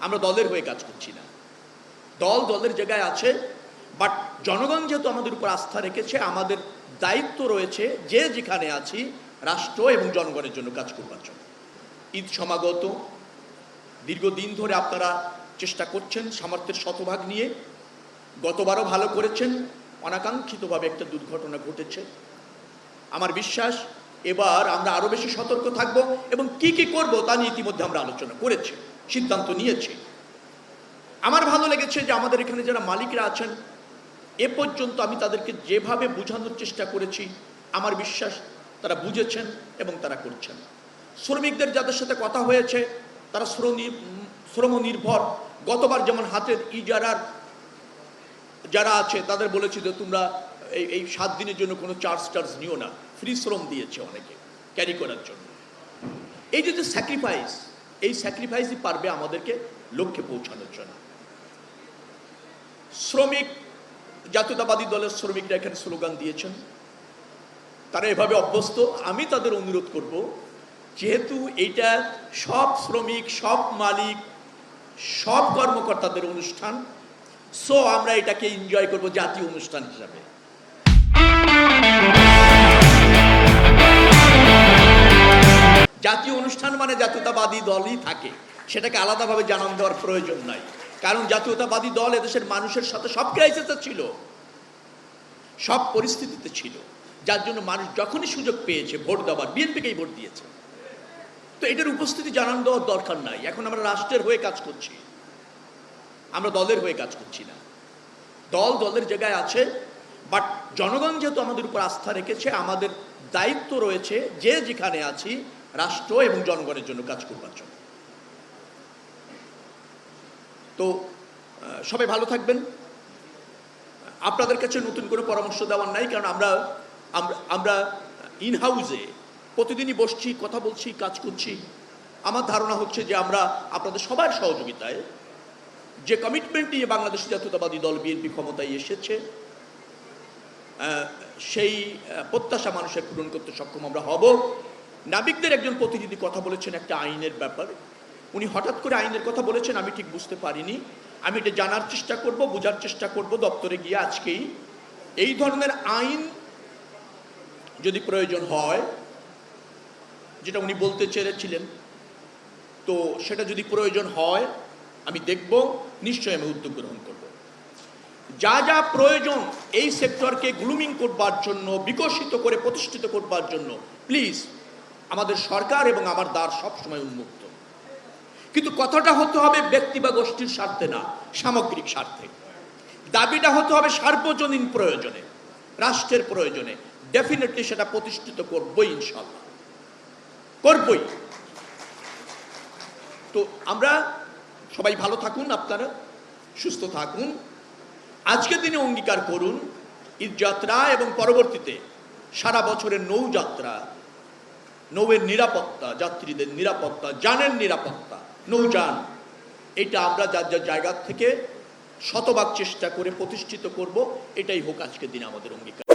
আমরা দলের হয়ে কাজ করছি না। দল দলের জায়গায় আছে, বাট জনগণ যেহেতু আমাদের উপর আস্থা রেখেছে, আমাদের দায়িত্ব রয়েছে যে যেখানে আছি রাষ্ট্র এবং জনগণের জন্য কাজ করবার জন্য। ঈদ সমাগত, দীর্ঘদিন ধরে আপনারা চেষ্টা করছেন সামর্থ্যের শতভাগ নিয়ে। গতবারও ভালো করেছেন, অনাকাঙ্ক্ষিতভাবে একটা দুর্ঘটনা ঘটেছে। আমার বিশ্বাস এবার আমরা আরো বেশি সতর্ক থাকব এবং কি কি করব তা নিয়ে ইতিমধ্যে আমরা আলোচনা করেছি, সিদ্ধান্ত নিয়েছি। আমার ভালো লেগেছে যে আমাদের এখানে যারা মালিকরা আছেন, এ পর্যন্ত আমি তাদেরকে যেভাবে বোঝানোর চেষ্টা করেছি, আমার বিশ্বাস তারা বুঝেছেন এবং তারা করছেন। শ্রমিকদের যাদের সাথে কথা হয়েছে তারা শ্রম নির্ভর। গতবার যেমন হাতের ইজারার যারা আছে তাদের বলেছি যে তোমরা এই 7 দিনের জন্য কোনো চার্জ নিও না, ফ্রি শ্রম দিয়েছে অনেকে ক্যারি করার জন্য। এই যে স্যাক্রিফাইস, এই স্যাক্রিফাইসই পারবে আমাদেরকে লক্ষ্যে পৌঁছানোর জন্য। শ্রমিক জাতীয়তাবাদী দলের শ্রমিকরা এখানে স্লোগান দিয়েছেন, তারা এভাবে অভ্যস্ত। আমি তাদের অনুরোধ করব, যেহেতু এইটা সব শ্রমিক, সব মালিক, সব কর্মকর্তাদের অনুষ্ঠান, সো আমরা এটাকে এনজয় করব জাতীয় অনুষ্ঠান হিসাবে। জাতীয় অনুষ্ঠান মানে জাতীয়তাবাদী দলই থাকে, সেটাকে আলাদাভাবে জানান দেওয়ার প্রয়োজন নাই। কারণ জাতীয়তাবাদী দল এদেশের মানুষের সাথে সব ক্রাইসিসে ছিল, সব পরিস্থিতিতে ছিল, যার জন্য মানুষ যখনই সুযোগ পেয়েছে ভোট দেওয়ার, বিএনপিকেই ভোট দিয়েছে। তো এটার উপস্থিতি জানান দেওয়ার দরকার নাই। এখন আমরা রাষ্ট্রের হয়ে কাজ করছি, আমরা দলের হয়ে কাজ করছি না। দল দলের জায়গায় আছে, বাট জনগণ যেহেতু আমাদের উপর আস্থা রেখেছে, আমাদের দায়িত্ব রয়েছে যে যেখানে আছি রাষ্ট্র এবং জনগণের জন্য কাজ করবার জন্য। তো সবাই ভালো থাকবেন। আপনাদের কাছে নতুন করে পরামর্শ দেওয়ার নাই, কারণ আমরা ইন হাউসে প্রতিদিনই বসছি, কথা বলছি, কাজ করছি। আমার ধারণা হচ্ছে যে আমরা আপনাদের সবার সহযোগিতায় যে কমিটমেন্ট নিয়ে বাংলাদেশ জাতীয়তাবাদী দল বিএনপি ক্ষমতায় এসেছে, সেই প্রত্যাশা মানুষের পূরণ করতে সক্ষম আমরা হব। নাবিকদের একজন প্রতিনিধি কথা বলেছেন একটা আইনের ব্যাপারে। উনি হঠাৎ করে আইনের কথা বলেছেন, আমি ঠিক বুঝতে পারিনি। আমি এটা জানার চেষ্টা করব, বোঝার চেষ্টা করব দপ্তরে গিয়ে আজকেই। এই ধরনের আইন যদি প্রয়োজন হয়, যেটা উনি বলতে চেয়েছিলেন, তো সেটা যদি প্রয়োজন হয় আমি দেখব, নিশ্চয়ই আমি উদ্যোগ গ্রহণ করব। যা যা প্রয়োজন এই সেক্টরকে গ্লুমিং করবার জন্য, বিকশিত করে প্রতিষ্ঠিত করবার জন্য, প্লিজ, আমাদের সরকার এবং আমার দ্বার সবসময় উন্মুক্ত। কিন্তু কথাটা হতে হবে ব্যক্তি বা গোষ্ঠীর স্বার্থে না, সামগ্রিক স্বার্থে। দাবিটা হতে হবে সার্বজনীন প্রয়োজনে, রাষ্ট্রের প্রয়োজনে। ডেফিনেটলি সেটা প্রতিষ্ঠিত করবই, ইনশাল্লাহ করবই। তো আমরা সবাই ভালো থাকুন, আপনারা সুস্থ থাকুন। আজকের দিনে অঙ্গীকার করুন, ঈদযাত্রা এবং পরবর্তীতে সারা বছরের নৌযাত্রা, নৌয়ের নিরাপত্তা, যাত্রীদের নিরাপত্তা, যানের নিরাপত্তা, নৌযান, এটা আমরা যার যার জায়গা থেকে শতভাগ চেষ্টা করে প্রতিষ্ঠিত করব। এটাই হোক আজকের দিনে আমাদের অঙ্গীকার।